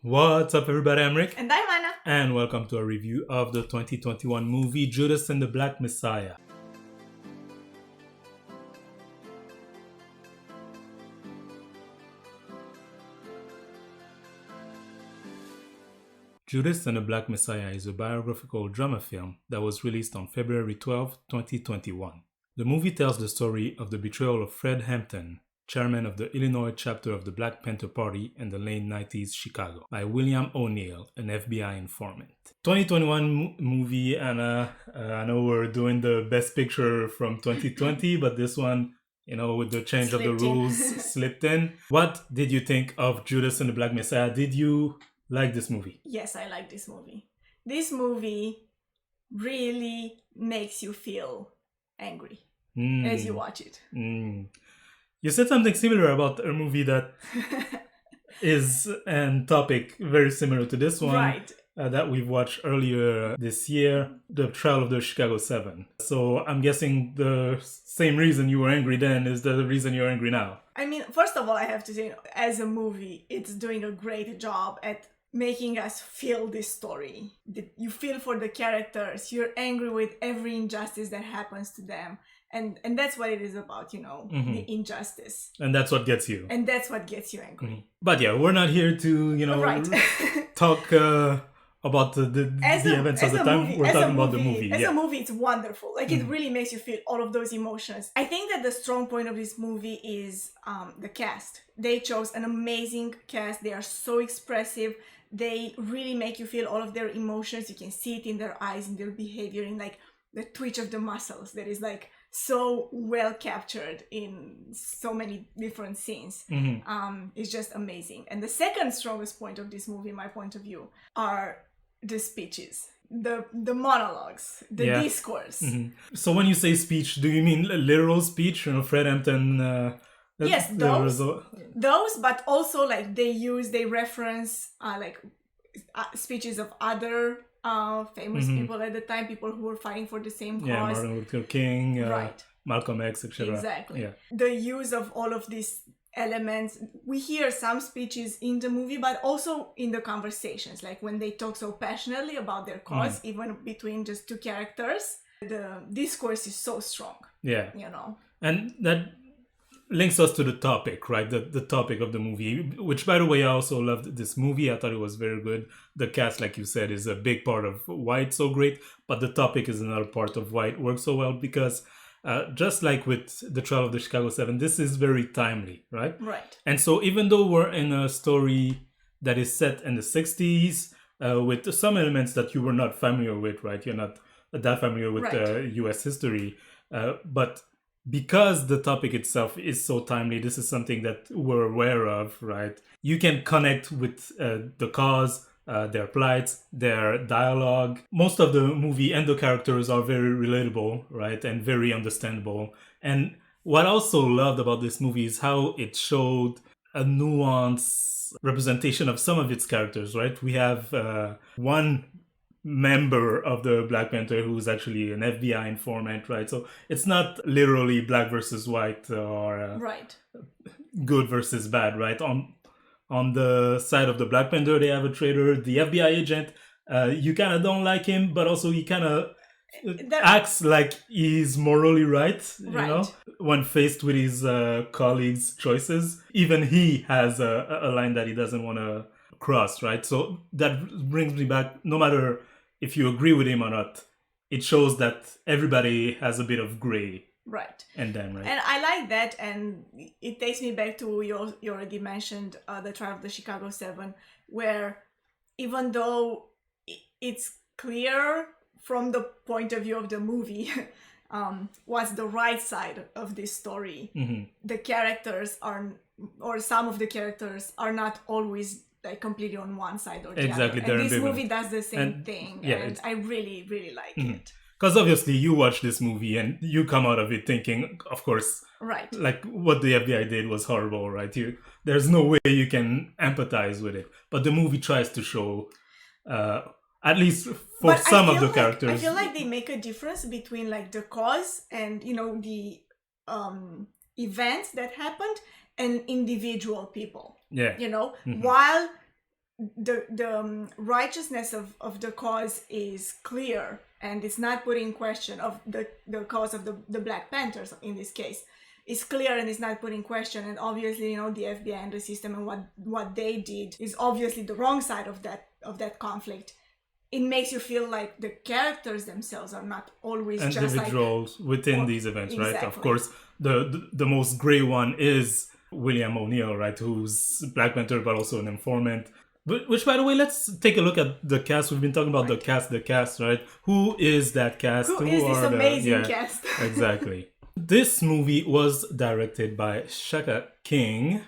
What's up, everybody? I'm Rick. And I'm Anna. And welcome to a review of the 2021 movie Judas and the Black Messiah. Judas and the Black Messiah is a biographical drama film that was released on February 12, 2021. The movie tells the story of the betrayal of Fred Hampton, chairman of the Illinois chapter of the Black Panther Party in the late 90s Chicago, by William O'Neill, an FBI informant. 2021 movie, Anna, I know we're doing the best picture from 2020, but this one, with the change of the rules, slipped in. What did you think of Judas and the Black Messiah? Did you like this movie? Yes, I like this movie. This movie really makes you feel angry as you watch it. You said something similar about a movie that is a topic very similar to this one. Right. That we've watched earlier this year, The Trial of the Chicago 7. So I'm guessing the same reason you were angry then is the reason you're angry now. I mean, first of all, I have to say, as a movie, it's doing a great job at making us feel this story. You feel for the characters, you're angry with every injustice that happens to them. And that's what it is about, the injustice. And that's what gets you. And that's what gets you angry. Mm-hmm. But yeah, we're not here to, right. talk about the events of the time. We're talking about the movie. As a movie, it's wonderful. Like, it really makes you feel all of those emotions. I think that the strong point of this movie is the cast. They chose an amazing cast. They are so expressive. They really make you feel all of their emotions. You can see it in their eyes, in their behavior, in like the twitch of the muscles that is like so well captured in so many different scenes. It's just amazing. And the second strongest point of this movie, my point of view, are the speeches, the monologues, the discourse. So when you say speech, do you mean a literal speech? Fred Hampton. Yes, those, but also like they reference speeches of other famous people at the time, people who were fighting for the same cause. Yeah, Martin Luther King, right. Malcolm X, etc. Exactly. Yeah. The use of all of these elements. We hear some speeches in the movie, but also in the conversations, like when they talk so passionately about their cause, even between just two characters, the discourse is so strong. Yeah. And that links us to the topic, right? The topic of the movie, which, by the way, I also loved this movie. I thought it was very good. The cast, like you said, is a big part of why it's so great, but the topic is another part of why it works so well, because just like with The Trial of the Chicago 7, this is very timely, right? Right. And so even though we're in a story that is set in the 60s, with some elements that you were not familiar with, right? You're not that familiar with U.S. history, but because the topic itself is so timely, this is something that we're aware of, right? You can connect with the cause, their plights, their dialogue. Most of the movie and the characters are very relatable, right? And very understandable. And what I also loved about this movie is how it showed a nuanced representation of some of its characters, right? We have one member of the Black Panther who's actually an FBI informant, right? So it's not literally black versus white or good versus bad, right? On the side of the Black Panther, they have a traitor, the FBI agent. You kind of don't like him, but also he kind of acts like he's morally right, when faced with his colleagues' choices. Even he has a line that he doesn't want to cross, right? So that brings me back, no matter if you agree with him or not, it shows that everybody has a bit of gray. Right. And then, right? And I like that, and it takes me back to you already mentioned The Trial of the Chicago 7, where even though it's clear from the point of view of the movie what's the right side of this story, the characters or some of the characters are not always like completely on one side or the other. And this movie does the same thing. And I really, really like it. Because obviously you watch this movie and you come out of it thinking, of course, like what the FBI did was horrible, right? There's no way you can empathize with it. But the movie tries to show, at least for some of the characters. I feel like they make a difference between like the cause and, the events that happened and individual people. Yeah. While the righteousness of the cause is clear, and it's not put in question of the cause of the Black Panthers in this case. It's clear and it's not put in question, and obviously, you know, the FBI and the system and what they did is obviously the wrong side of that conflict. It makes you feel like the characters themselves are not always individuals just within these events, exactly. right? Of course, the most gray one is William O'Neill, right? Who's Black Panther, but also an informant. Which, by the way, let's take a look at the cast. We've been talking about the cast, right? Who is that cast? Who is this amazing cast? Exactly. This movie was directed by Shaka King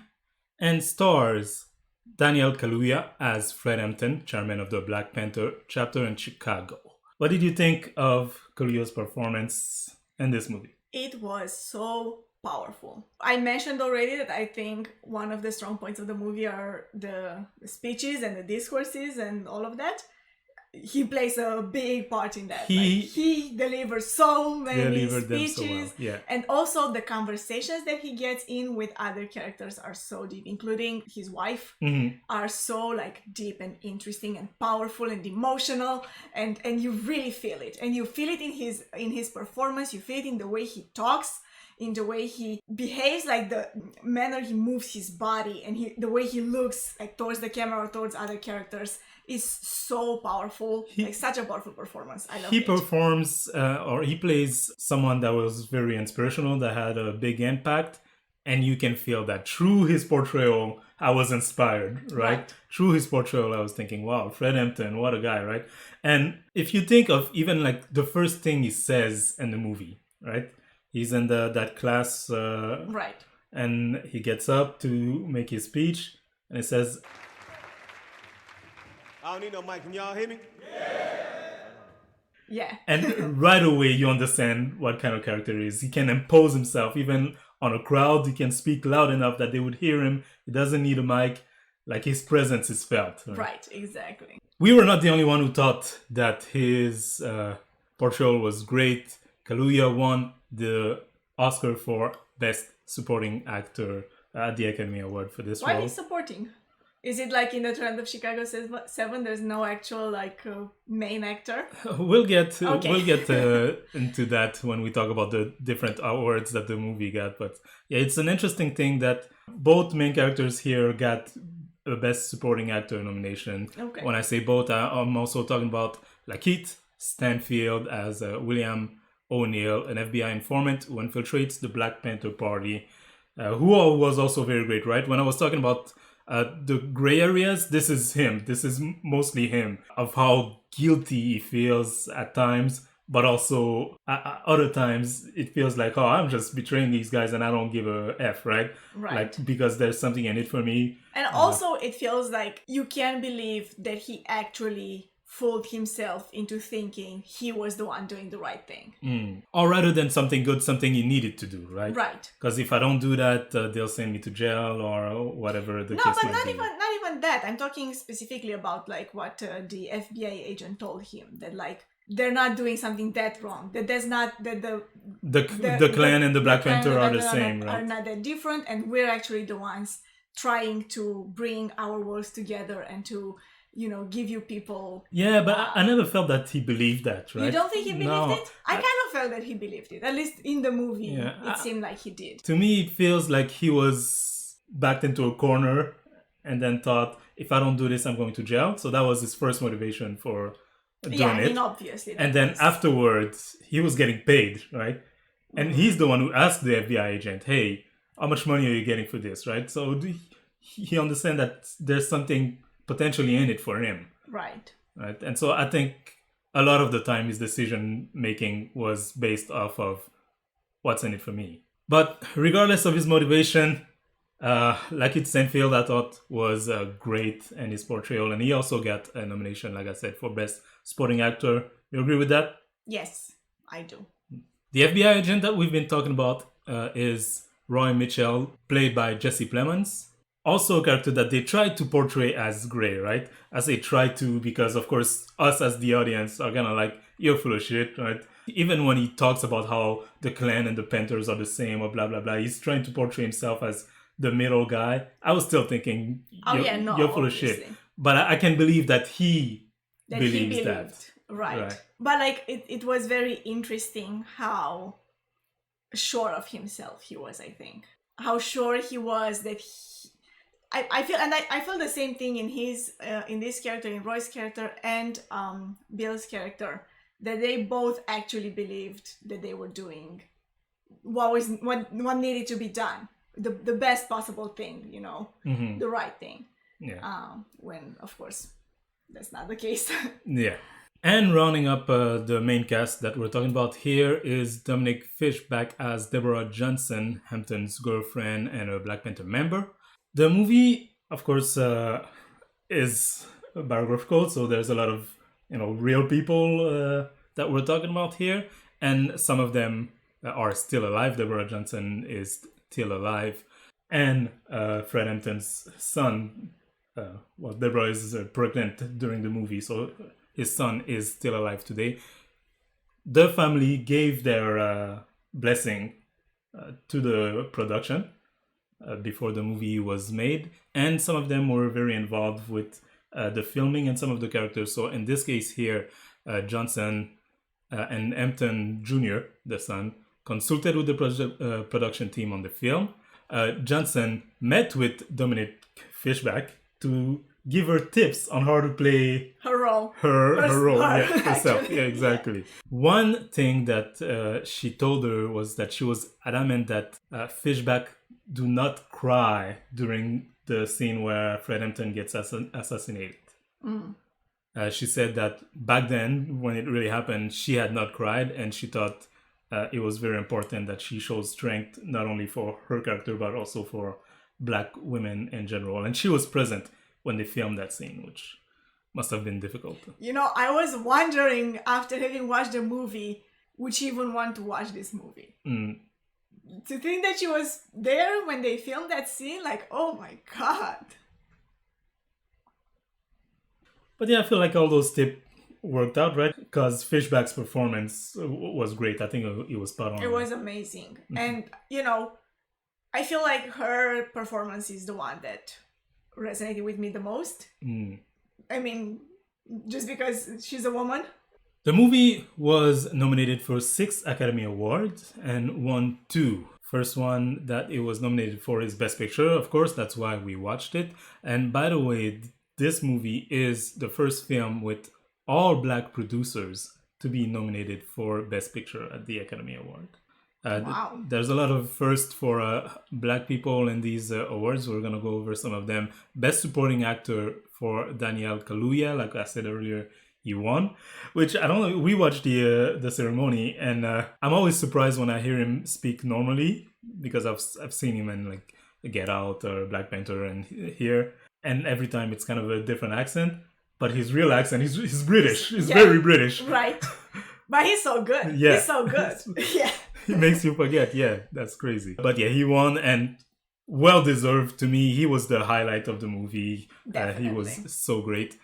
and stars Daniel Kaluuya as Fred Hampton, chairman of the Black Panther chapter in Chicago. What did you think of Kaluuya's performance in this movie? It was so powerful. I mentioned already that I think one of the strong points of the movie are the speeches and the discourses and all of that. He plays a big part in that. He delivers so many speeches. So well. Yeah. And also the conversations that he gets in with other characters are so deep, including his wife, are so like deep and interesting and powerful and emotional, and you really feel it. And you feel it in his performance, you feel it in the way he talks, in the way he behaves, like the manner he moves his body, and the way he looks like towards the camera or towards other characters is so powerful. Like such a powerful performance. I love it. He performs or he plays someone that was very inspirational, that had a big impact, and you can feel that through his portrayal. I was inspired, right? Through his portrayal, I was thinking, wow, Fred Hampton, what a guy, right? And if you think of even like the first thing he says in the movie, right? He's in that class, and he gets up to make his speech, and he says, I don't need no mic. Can y'all hear me? Yeah. And right away, you understand what kind of character he is. He can impose himself, even on a crowd. He can speak loud enough that they would hear him. He doesn't need a mic. Like, his presence is felt. Right, exactly. We were not the only one who thought that his portrayal was great. Kaluuya won the Oscar for Best Supporting Actor at the Academy Award for this role. Why is supporting? Is it like in the trend of Chicago 7? There's no actual main actor. We'll get into that when we talk about the different awards that the movie got. But yeah, it's an interesting thing that both main characters here got a Best Supporting Actor nomination. Okay. When I say both, I'm also talking about Lakeith Stanfield as William O'Neill, an FBI informant who infiltrates the Black Panther Party, who was also very great, right? When I was talking about the gray areas, this is him. This is mostly him, of how guilty he feels at times, but also other times it feels like, oh, I'm just betraying these guys and I don't give a F, right? Like, because there's something in it for me. And also it feels like you can't believe that he actually fooled himself into thinking he was the one doing the right thing. Or rather than something good, something he needed to do, right? Right. Because if I don't do that, they'll send me to jail or whatever the case might be. No, but not even that. I'm talking specifically about like what the FBI agent told him, that like they're not doing something that wrong. That there's not that the Klan and the Black Panther are the same, right? Are not that different, and we're actually the ones trying to bring our worlds together and to, you know, give you people. Yeah, but I never felt that he believed that, right? You don't think he believed it? I kind of felt that he believed it. At least in the movie, it seemed like he did. To me, it feels like he was backed into a corner and then thought, if I don't do this, I'm going to jail. So that was his first motivation for doing it. I mean, obviously. And then afterwards, he was getting paid, right? And he's the one who asked the FBI agent, hey, how much money are you getting for this, right? So he understands that there's something potentially in it for him. Right. And so I think a lot of the time his decision making was based off of what's in it for me. But regardless of his motivation, Lakeith Stanfield I thought was great in his portrayal, and he also got a nomination, like I said, for Best Supporting Actor. You agree with that? Yes, I do. The FBI agent that we've been talking about is Roy Mitchell, played by Jesse Plemons. Also a character that they tried to portray as gray, right? As they try to, because of course, us as the audience are kind of like, you're full of shit, right? Even when he talks about how the Klan and the Panthers are the same or blah, blah, blah, he's trying to portray himself as the middle guy. I was still thinking, you're full of shit. But I can believe that he that believes he believed. that. Right. But like it was very interesting how sure of himself he was, I think. How sure he was that I feel the same thing in his in this character, in Roy's character and Bill's character, that they both actually believed that they were doing what needed to be done, the best possible thing, you know, the right thing. Yeah. When of course that's not the case. Yeah. And rounding up the main cast that we're talking about here is Dominic Fishback as Deborah Johnson, Hampton's girlfriend and a Black Panther member. The movie, of course, is biographical, so there's a lot of real people that we're talking about here, and some of them are still alive. Deborah Johnson is still alive, and Fred Hampton's son. Deborah is pregnant during the movie, so his son is still alive today. The family gave their blessing to the production before the movie was made, and some of them were very involved with the filming and some of the characters. So in this case here, Johnson and Hampton Jr., the son, consulted with the production team on the film. Johnson met with Dominic Fishback to give her tips on how to play her role. Her role, herself. Yeah, exactly. One thing that she told her was that she was adamant that Fishback do not cry during the scene where Fred Hampton gets assassinated. She said that back then, when it really happened, she had not cried, and she thought it was very important that she shows strength not only for her character but also for Black women in general. And she was present when they filmed that scene, which must have been difficult. You know, I was wondering, after having watched the movie, would she even want to watch this movie? To think that she was there when they filmed that scene, like, oh my god. But yeah, I feel like all those tips worked out, right? Because Fishback's performance was great. I think it was spot on. It was amazing. And, you know, I feel like her performance is the one that resonated with me the most. I mean, just because she's a woman. The movie was nominated for 6 Academy Awards and won 2. First one that it was nominated for is Best Picture, of course, that's why we watched it. And by the way, this movie is the first film with all Black producers to be nominated for Best Picture at the Academy Award. Wow. There's a lot of first for Black people in these awards. We're going to go over some of them. Best Supporting Actor for Daniel Kaluuya, like I said earlier, he won. Which, I don't know, we watched the ceremony, and I'm always surprised when I hear him speak normally, because I've seen him in like Get Out or Black Panther and here, and every time it's kind of a different accent. But his real accent, he's British. He's very British. Right. But he's so good. Yeah. He's so good. Yeah. He makes you forget. Yeah, that's crazy. But yeah, he won, and well deserved to me. He was the highlight of the movie. He was so great.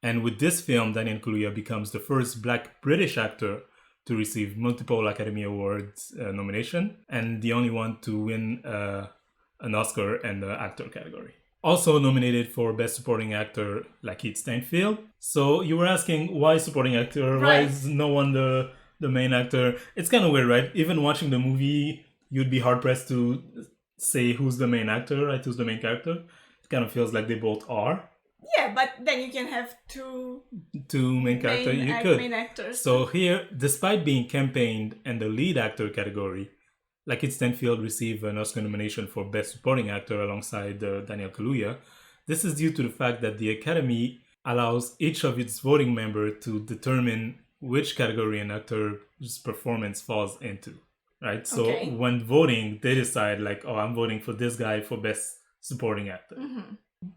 And with this film, Daniel Kaluuya becomes the first Black British actor to receive multiple Academy Awards nomination, and the only one to win an Oscar in the actor category. Also nominated for Best Supporting Actor, Lakeith Stanfield. So you were asking, why supporting actor? Right. Why is no one the main actor? It's kind of weird, right? Even watching the movie, you'd be hard-pressed to say who's the main actor, right? Who's the main character. It kind of feels like they both are. Yeah, but then you can have two main characters. Main actors. So here, despite being campaigned in the lead actor category, Lakeith Stanfield received an Oscar nomination for Best Supporting Actor alongside Daniel Kaluuya. This is due to the fact that the Academy allows each of its voting members to determine which category an actor's performance falls into, right? So when voting, they decide like, oh, I'm voting for this guy for Best Supporting Actor.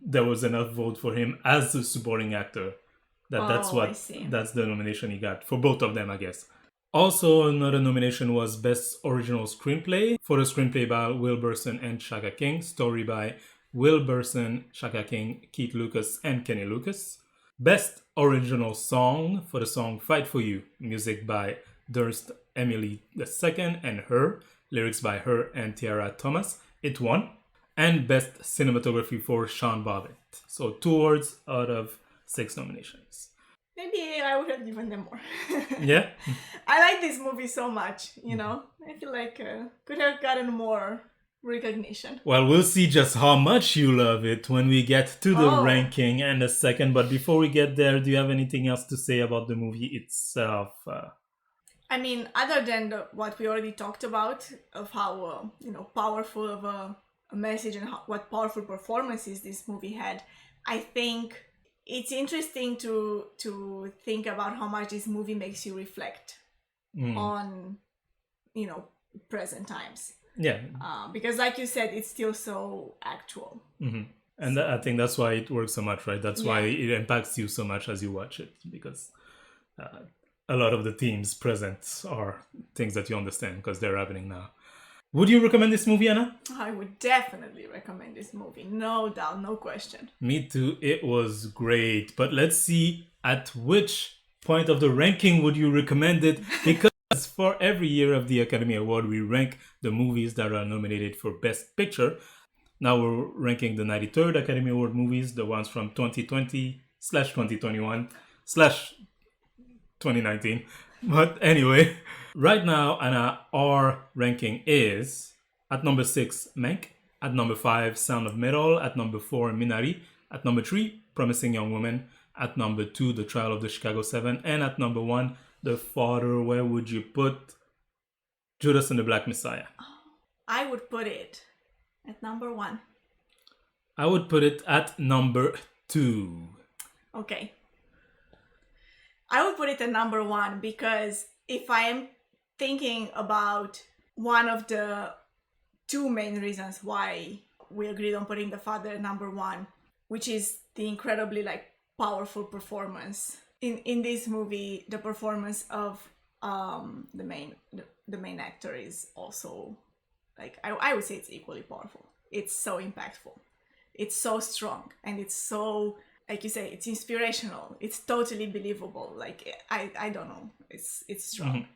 There was enough vote for him as a supporting actor. That's the nomination he got for both of them, I guess. Also, another nomination was Best Original Screenplay for the screenplay by Will Burson and Shaka King, story by Will Burson, Shaka King, Keith Lucas, and Kenny Lucas. Best Original Song for the song Fight For You, music by Durst Emily II and Her, lyrics by Her and Tiara Thomas. It won. And Best Cinematography for Sean Bobbitt. So 2 awards out of 6 nominations. Maybe I would have given them more. Yeah? I like this movie so much, you know. I feel like could have gotten more recognition. Well, we'll see just how much you love it when we get to the ranking in a second. But before we get there, do you have anything else to say about the movie itself? I mean, other than what we already talked about, of how powerful of a message and what powerful performances this movie had, I think it's interesting to think about how much this movie makes you reflect on, present times. Yeah. Because like you said, it's still so actual. Mm-hmm. And I think that's why it works so much, right? That's why it impacts you so much as you watch it, because a lot of the themes present are things that you understand because they're happening now. Would you recommend this movie, Anna? I would definitely recommend this movie. No doubt, no question. Me too. It was great. But let's see at which point of the ranking would you recommend it? Because for every year of the Academy Award, we rank the movies that are nominated for Best Picture. Now we're ranking the 93rd Academy Award movies, the ones from 2020/2021/2019. But anyway, right now, Anna, our ranking is at number 6, Mank. At number 5, Sound of Metal. At number 4, Minari. At number 3, Promising Young Woman. At number 2, The Trial of the Chicago 7. And at number 1, The Father. Where would you put Judas and the Black Messiah? I would put it at number 1. I would put it at number 2. Okay. I would put it at number 1 because if I am thinking about one of the 2 main reasons why we agreed on putting The Father at number 1, which is the incredibly powerful performance in this movie. The performance of the main actor is also I would say it's equally powerful. It's so impactful. It's so strong, and it's so, like you say, it's inspirational. It's totally believable. I don't know. It's strong. Mm-hmm.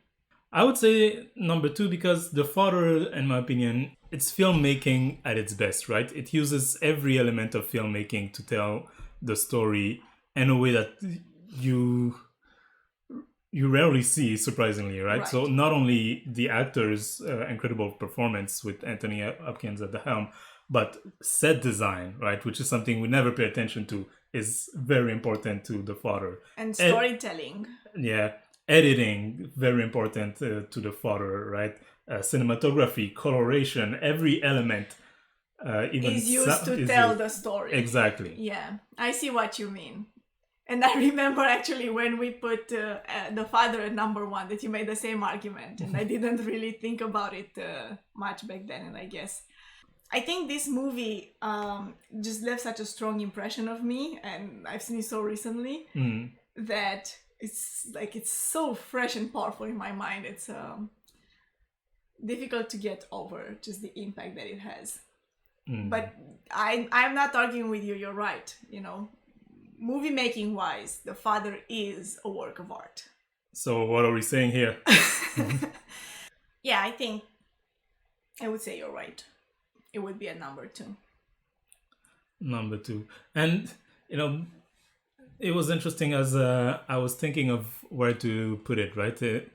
I would say number 2 because The Father, in my opinion, it's filmmaking at its best, right? It uses every element of filmmaking to tell the story in a way that you rarely see, surprisingly, right? So not only the actor's incredible performance with Anthony Hopkins at the helm, but set design, right, which is something we never pay attention to, is very important to The Father. And storytelling. Editing, very important to The Father, right? Cinematography, coloration, every element even is used to tell the story. Exactly. Yeah, I see what you mean. And I remember actually when we put The Father at number 1 that you made the same argument, and I didn't really think about it much back then, and I guess I think this movie just left such a strong impression of me, and I've seen it so recently that it's so fresh and powerful in my mind. It's difficult to get over just the impact that it has. But I'm not arguing with you. You're right. Movie making wise, The Father is a work of art. So what are we saying here? Yeah, I think I would say you're right. It would be at number 2. Number 2. And, it was interesting as I was thinking of where to put it, right?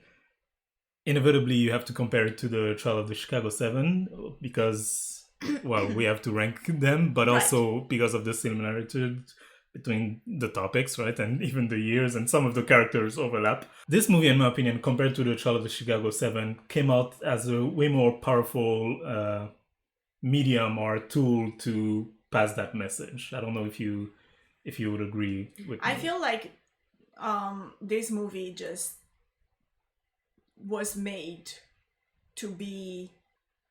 Inevitably, you have to compare it to The Trial of the Chicago 7 because, well, we have to rank them, but also because of the similarity between the topics, right? And even the years, and some of the characters overlap. This movie, in my opinion, compared to The Trial of the Chicago 7, came out as a way more powerful medium or tool to pass that message. I don't know if you would agree with me. I feel like this movie just was made to be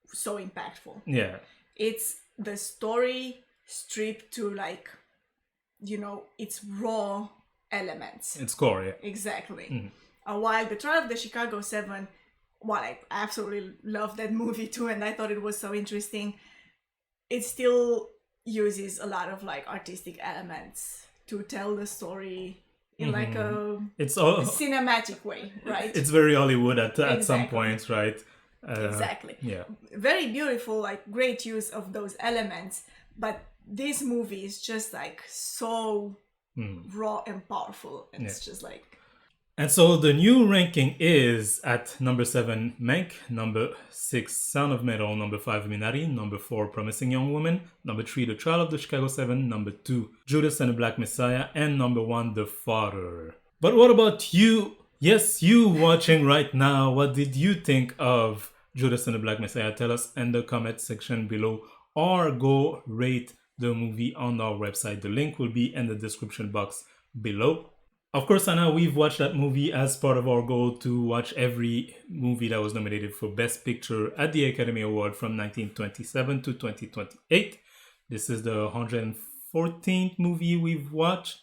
so impactful. Yeah. It's the story stripped to its raw elements. Its core, yeah. Exactly. While The Trial of the Chicago 7, I absolutely love that movie too, and I thought it was so interesting. It still uses a lot of artistic elements to tell the story in a cinematic way, right? It's very Hollywood at some points, right? Exactly. Yeah. Very beautiful, great use of those elements, but this movie is just like so raw and powerful, and it's just like. And so the new ranking is at number 7, Mank, number 6, Sound of Metal, number 5, Minari, number 4, Promising Young Woman, number 3, The Trial of the Chicago 7, number 2, Judas and the Black Messiah, and number 1, The Father. But what about you? Yes, you watching right now. What did you think of Judas and the Black Messiah? Tell us in the comment section below, or go rate the movie on our website. The link will be in the description box below. Of course, Anna, we've watched that movie as part of our goal to watch every movie that was nominated for Best Picture at the Academy Award from 1927 to 2028. This is the 114th movie we've watched.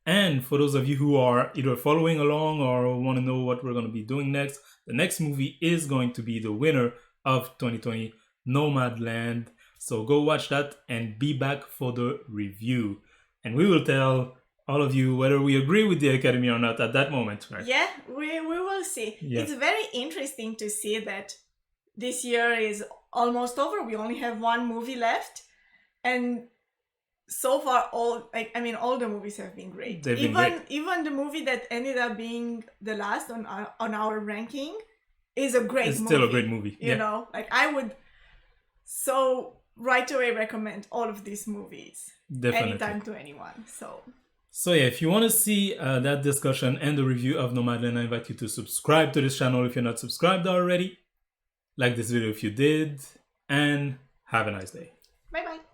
And for those of you who are either following along or want to know what we're going to be doing next, the next movie is going to be the winner of 2020, Nomadland. So go watch that and be back for the review. And we will tell all of you whether we agree with the Academy or not at that moment, right? Yeah, we will see. Yeah. It's very interesting to see that this year is almost over. We only have one movie left, and so far all the movies have been great. Even the movie that ended up being the last on our ranking is a great movie. It's still a great movie. You know, like I would so right away recommend all of these movies. Definitely. Anytime to anyone. So yeah, if you want to see that discussion and the review of Nomadland, I invite you to subscribe to this channel if you're not subscribed already. Like this video if you did, and have a nice day. Bye bye.